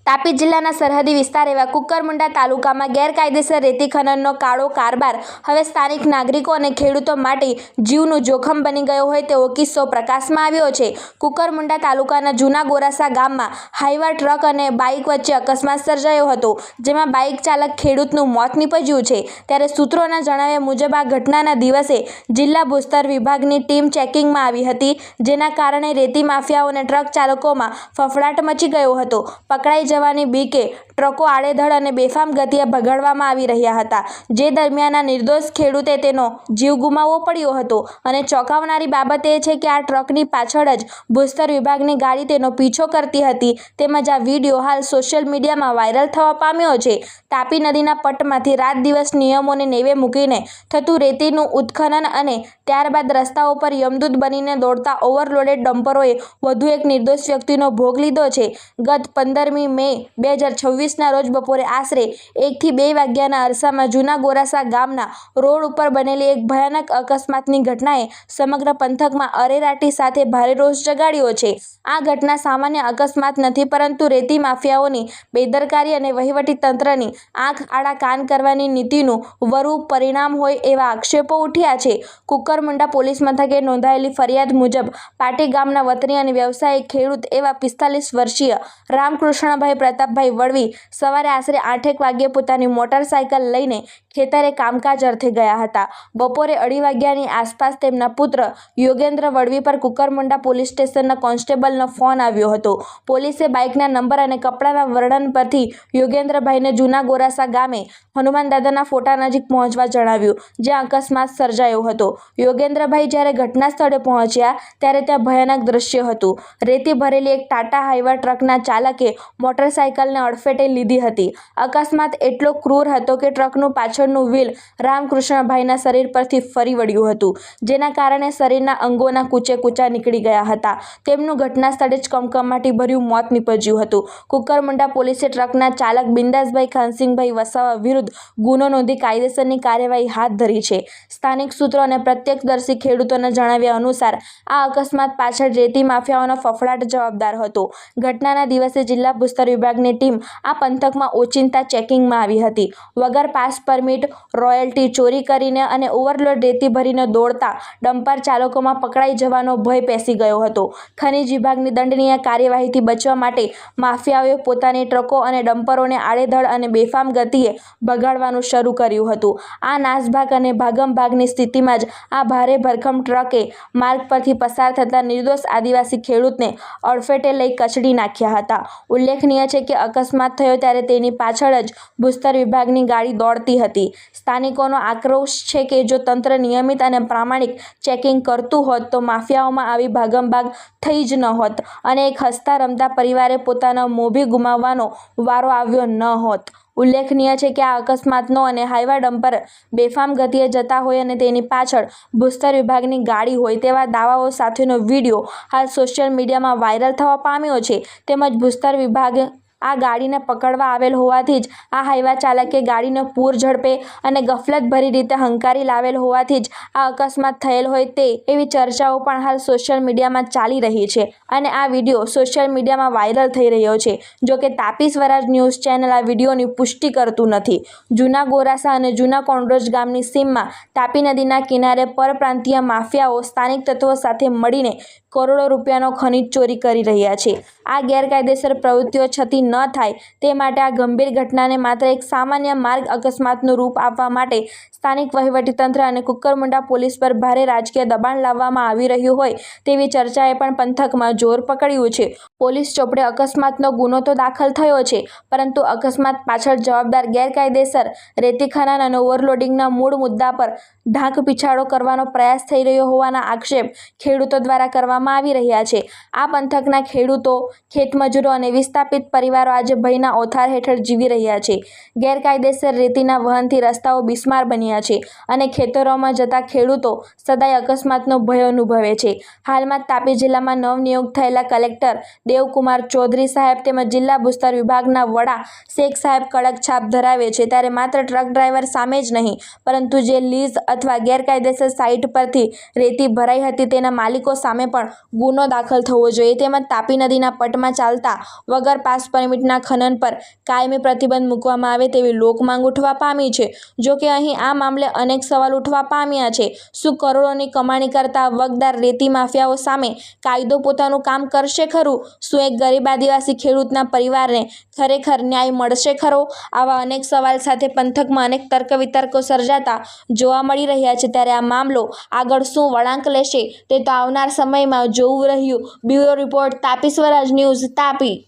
તાપી જિલ્લાના સરહદી વિસ્તાર એવા કુકરમુંડા તાલુકામાં ગેરકાયદેસર રેતી ખનનનો કાળો કારબાર હવે સ્થાનિક નાગરિકો અને ખેડૂતો માટે જીવનું જોખમ બની ગયો હોય તેવો કિસ્સો પ્રકાશમાં આવ્યો છે। કુકરમુંડા તાલુકાના જૂના ગોરાસા ગામમાં હાઈવા ટ્રક અને બાઇક વચ્ચે અકસ્માત સર્જાયો હતો, જેમાં બાઇક ચાલક ખેડૂતનું મોત નીપજ્યું છે। ત્યારે સૂત્રોના જણાવ્યા મુજબ આ ઘટનાના દિવસે જિલ્લા ભૂસ્તર વિભાગની ટીમ ચેકિંગમાં આવી હતી, જેના કારણે રેતી માફિયાઓ અને ટ્રક ચાલકોમાં ફફડાટ મચી ગયો હતો। પકડાઈ જવાની બીકે ટ્રકો આડેધડ અને બેફામ ગતિએ ભગાડવામાં આવી રહ્યા હતા, જે દરમિયાન આ નિર્દોષ ખેડૂતે તેનો જીવ ગુમાવવો પડ્યો હતો। અને ચોંકાવનારી બાબત એ છે કે આ ટ્રકની પાછળ જ ભૂસ્તર વિભાગની ગાડી તેનો પીછો કરતી હતી, તેમજ આ વિડીયો હાલ સોશિયલ મીડિયામાં વાયરલ થવા પામ્યો છે। તાપી નદીના પટમાંથી રાત દિવસ નિયમોને નેવે મૂકીને થતું રેતીનું ઉત્ખનન અને ત્યારબાદ રસ્તાઓ પર યમદૂત બનીને દોડતા ઓવરલોડેડ ડમ્પરોએ વધુ એક નિર્દોષ વ્યક્તિનો ભોગ લીધો છે। ગત 15મી મે 2026ના રોજ બપોરે આશરે 1 થી 2 વાગ્યાના અરસામાં જૂના ગોરાસા ગામના રોડ ઉપર બનેલી એક ભયાનક અકસ્માતની ઘટનાએ સમગ્ર પંથકમાં અરેરાટી સાથે ભારે રોષ જગાડ્યો છે। આ ઘટના સામાન્ય અકસ્માત નથી, પરંતુ રેતી માફિયાઓની બેદરકારી અને વહીવટી તંત્રની આંખ આડા કાન કરવાની નીતિનું વરું પરિણામ હોય એવા આક્ષેપો ઉઠ્યા છે। કુકરમુંડા પોલીસ મથકે નોંધાયેલી ફરિયાદ મુજબ પાટી ગામના વતની અને વ્યવસાયિક ખેડૂત એવા 45 વર્ષીય રામકૃષ્ણભાઈ પ્રતાપભાઈ વળવી સવારે આશરે 8 વાગ્યે પોતાની મોટરસાયકલ લઈને ખેતરે કામકાજ અર્થે ગયા હતા। બપોરે 2:30 વાગ્યાની આસપાસ તેમના પુત્ર યોગેન્દ્ર વળવી પર કુકરમુંડા પોલીસ સ્ટેશનના કોન્સ્ટેબલનો ફોન આવ્યો હતો। પોલીસે બાઇકના નંબર અને કપડાના વર્ણન પરથી યોગેન્દ્રભાઈને જૂના ગોરાસા ગામે હનુમાન દાદાના ફોટા નજીક પહોંચવા જણાવ્યું, જ્યાં અકસ્માત સર્જાયો હતો। યોગેન્દ્રભાઈ જ્યારે ઘટના સ્થળે પહોંચ્યા ત્યારે ત્યાં ભયાનક દ્રશ્ય હતું। રેતી ભરેલી એક ટાટા હાઈવા ટ્રકના ચાલકે મોટરસાયકલને અડફેટે લીધી હતી। અકસ્માત એટલો ક્રૂર હતો કે ટ્રકનું પાછળનું વ્હીલ રામકૃષ્ણભાઈના શરીર પરથી ફરી વળ્યું હતું, જેના કારણે શરીરના અંગોના કૂચે કૂચા નીકળી ગયા હતા। તેમનું ઘટના સ્થળે જ કમકમાટીભર્યું મોત નીપજ્યું હતું। કુકરમુંડા પોલીસે ટ્રકના ચાલક બિંદાસભાઈ ખાનસિંગભાઈ વસાવા વિરુદ્ધ ગુનો નોંધી કાયદેસરની કાર્યવાહી હાથ ધરી છે। સ્થાનિક સૂત્રો અને પ્રત્યક્ષદર્શી ખેડૂતોના જણાવ્યા અનુસાર આ અકસ્માત પાછળ રેતી માફિયાઓનો ફફડાટ જવાબદાર હતો। ઘટનાના દિવસે જિલ્લા ભૂસ્તર વિભાગની ટીમ આ પંથકમાં ઓચિંતા ચેકિંગમાં આવી હતી। વગર પાસ પરમિટ, રોયલ્ટી ચોરી કરીને અને ઓવરલોડ રેતી ભરીને દોડતા ડમ્પર ચાલકોમાં પકડાઈ જવાનો ભય પેસી ગયો હતો। ખનીજ વિભાગની દંડનીય કાર્યવાહીથી બચવા માટે માફિયાઓએ પોતાની ટ્રકો અને ડમ્પરોને આડેધડ અને બેફામ ગતિએ ભગાડવાનું શરૂ કર્યું હતું। આ નાસભાગ અને ભાગમભાગની સ્થિતિમાં જ આ ભારે ભરખમ ટ્રકે માર્ગ પરથી પસાર થતા નિર્દોષ આદિવાસી ખેડૂતને અડફેટે લઈ કચડી નાખ્યા હતા। ઉલ્લેખનીય છે કે અકસ્માત થયો ત્યારે તેની પાછળ જ ભૂસ્તર વિભાગની ગાડી દોડતી હતી। સ્થાનિકોનો આક્રોશ છે કે જો તંત્ર નિયમિત અને પ્રામાણિક ચેકિંગ કરતું હોત તો માફિયાઓમાં આવી ભાગમભાગ થઈ જ ન હોત અને એક હસતા રમતા પરિવારે પોતાનો મોભી ગુમાવવાનો વારો આવ્યો ન હોત। ઉલ્લેખનીય છે કે આ અકસ્માતનો અને હાઈવા ડમ્પર બેફામ ગતિએ જતા હોય અને તેની પાછળ ભૂસ્તર વિભાગની ગાડી હોય તેવા દાવાઓ સાથેનો વિડીયો હાલ સોશિયલ મીડિયામાં વાયરલ થવા પામ્યો છે। તેમજ ભૂસ્તર વિભાગ આ ગાડીને પકડવા આવેલ હોવાથી જ આ હાઈવા ચાલકે ગાડીને પૂર ઝડપે અને ગફલતભરી રીતે હંકારી લાવેલ હોવાથી જ આ અકસ્માત થયેલ હોય તે એવી ચર્ચાઓ પણ હાલ સોશિયલ મીડિયામાં ચાલી રહી છે અને આ વિડીયો સોશિયલ મીડિયામાં વાયરલ થઈ રહ્યો છે। જોકે તાપી સ્વરાજ ન્યૂઝ ચેનલ આ વિડીયોની પુષ્ટિ કરતું નથી। જૂના ગોરાસા અને જૂના કોંડોજ ગામની સીમમાં તાપી નદીના કિનારે પરપ્રાંતીય માફિયાઓ સ્થાનિક તત્વો સાથે મળીને કરોડો રૂપિયાનો ખનીજ ચોરી કરી રહ્યા છે। આ ગેરકાયદેસર પ્રવૃત્તિઓ છતી ન થાય તે માટે આ ગંભીર ઘટનાને માત્ર એક સામાન્ય માર્ગ અકસ્માતનું રૂપ આપવા માટે સ્થાનિક વહીવટીતંત્ર અને કુકરમુંડા પોલીસ પર ભારે રાજકીય દબાણ લાવવામાં આવી રહ્યું હોય તેવી ચર્ચાએ પણ પંથકમાં જોર પકડ્યું છે। પોલીસ ચોપડે અકસ્માતનો ગુનો તો દાખલ થયો છે, પરંતુ અકસ્માત પાછળ જવાબદાર ગેરકાયદેસર રેતી ખનન અને ઓવરલોડિંગના મૂળ મુદ્દા પર ઢાંક પીછાડો કરવાનો પ્રયાસ થઈ રહ્યો હોવાના આક્ષેપ ખેડૂતો દ્વારા કરવામાં આવી રહ્યા છે। આ પંથકના ખેડૂતો, ખેતમજૂરો અને વિસ્થાપિત પરિવારો આજે ભયના ઓથાર હેઠળ જીવી રહ્યા છે। ગેરકાયદેસર રેતીના વહનથી રસ્તાઓ બિસ્માર બન્યા છે અને ખેતરોમાં જતા ખેડૂતો સદાય અકસ્માતનો ભય અનુભવે છે। હાલમાં તાપી જિલ્લામાં નવનિયુક્ત થયેલા કલેક્ટર દેવકુમાર ચૌધરી સાહેબ તેમજ જિલ્લા ભૂસ્તર વિભાગના વડા શેખ સાહેબ કડક છાપ ધરાવે છે, ત્યારે માત્ર ટ્રક ડ્રાઈવર સામે જ નહીં, પરંતુ જે લીઝ અથવા ગેરકાયદેસર સાઇટ પરથી રેતી ભરાઈ હતી તેના માલિકો સામે પણ પણ ગુનો દાખલ થવો જોઈએ. તેમજ તાપી નદીના પટમાં ચાલતા વગર પાસ પરમિટના ખનન પર કાયમી પ્રતિબંધ મૂકવામાં આવે તેવી લોકમાંગ ઉઠવા પામી છે. જોકે અહીં આ મામલે અનેક સવાલ ઉઠવા પામ્યા છે. શું કરોડોની કમાણી કરતા વગદાર રેતી માફિયાઓ સામે કાયદો પોતાનું કામ કરશે ખરું? શું એક ગરીબ આદિવાસી ખેડૂતના પરિવારને ખરેખર ન્યાય મળશે ખરો? આવા અનેક સવાલ સાથે પંથકમાં અનેક તર્ક વિતર્કો સર્જાતા જોવા મળી રહ્યા છે. ત્યારે આ મામલો આગળ શું વળાંક લેશે તે તો આવનાર સમયમાં જોવું રહ્યું. બ્યુરો રિપોર્ટ, તાપી સ્વરાજ ન્યૂઝ, તાપી.